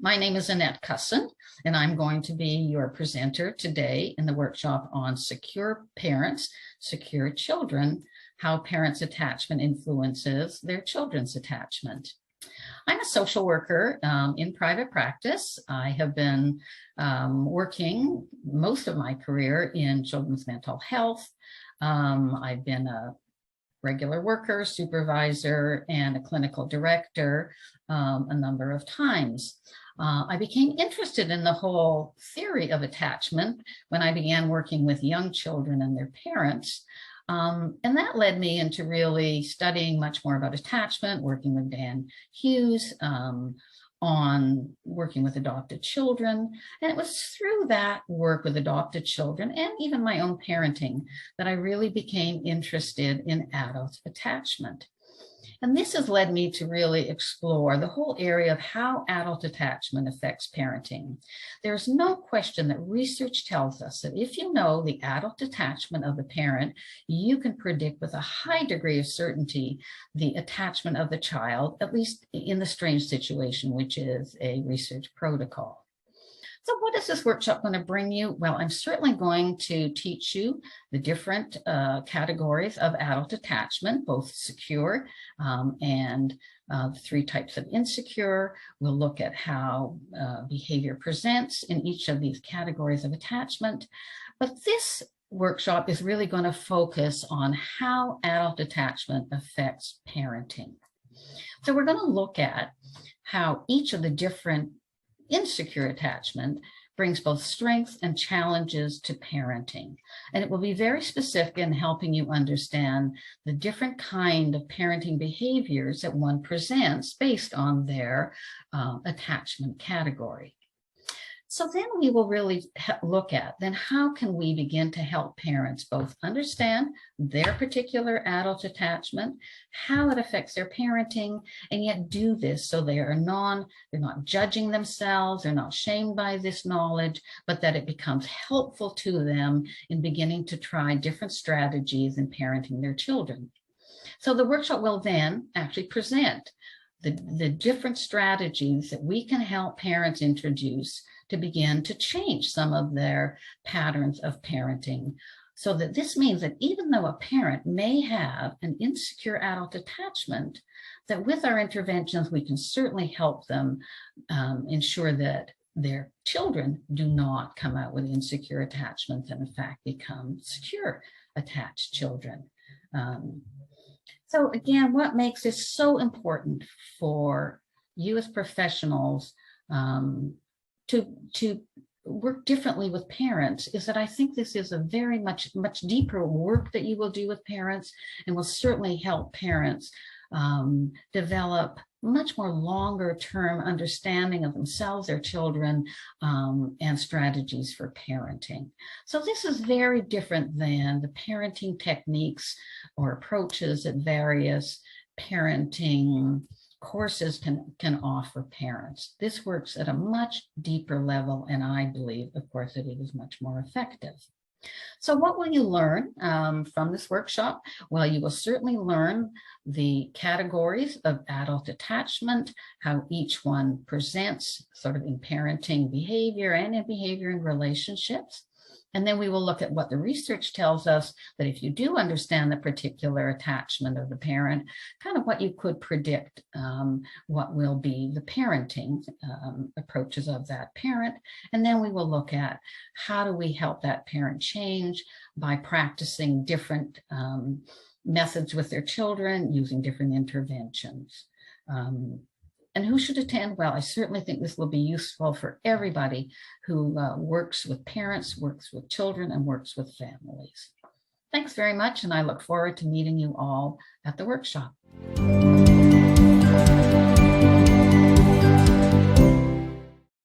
My name is Annette Kussin, and I'm going to be your presenter today in the workshop on Secure Parents, Secure Children, How Parents' Attachment Influences Their Children's Attachment. I'm a social worker in private practice. I have been working most of my career in children's mental health. I've been a regular worker, supervisor, and a clinical director a number of times. I became interested in the whole theory of attachment when I began working with young children and their parents. And that led me into really studying much more about attachment, working with Dan Hughes on working with adopted children. And it was through that work with adopted children and even my own parenting that I really became interested in adult attachment. And this has led me to really explore the whole area of how adult attachment affects parenting. There's no question that research tells us that if you know the adult attachment of the parent, you can predict with a high degree of certainty the attachment of the child, at least in the strange situation, which is a research protocol. So what is this workshop going to bring you? Well, I'm certainly going to teach you the different categories of adult attachment, both secure and the three types of insecure. We'll look at how behavior presents in each of these categories of attachment. But this workshop is really going to focus on how adult attachment affects parenting. So we're going to look at how each of the different insecure attachment brings both strengths and challenges to parenting. And it will be very specific in helping you understand the different kind of parenting behaviors that one presents based on their attachment category. So then we will really look at then how can we begin to help parents both understand their particular adult attachment, how it affects their parenting, and yet do this so they're not judging themselves, they're not shamed by this knowledge, but that it becomes helpful to them in beginning to try different strategies in parenting their children. So the workshop will then actually present the different strategies that we can help parents introduce to begin to change some of their patterns of parenting. So that this means that even though a parent may have an insecure adult attachment, that with our interventions, we can certainly help them ensure that their children do not come out with insecure attachments and in fact become secure attached children. So again, what makes this so important for you as professionals to work differently with parents is that I think this is a very much deeper work that you will do with parents and will certainly help parents develop much more longer term understanding of themselves, their children, and strategies for parenting. So this is very different than the parenting techniques or approaches that various parenting courses can offer parents. This works at a much deeper level, and I believe, of course, that it is much more effective. So what will you learn from this workshop? Well, you will certainly learn the categories of adult attachment, how each one presents sort of in parenting behavior and in behavior in relationships. And then we will look at what the research tells us that if you do understand the particular attachment of the parent, kind of what you could predict what will be the parenting approaches of that parent. And then we will look at how do we help that parent change by practicing different methods with their children, using different interventions. And who should attend? Well, I certainly think this will be useful for everybody who works with parents, works with children, and works with families. Thanks very much, and I look forward to meeting you all at the workshop.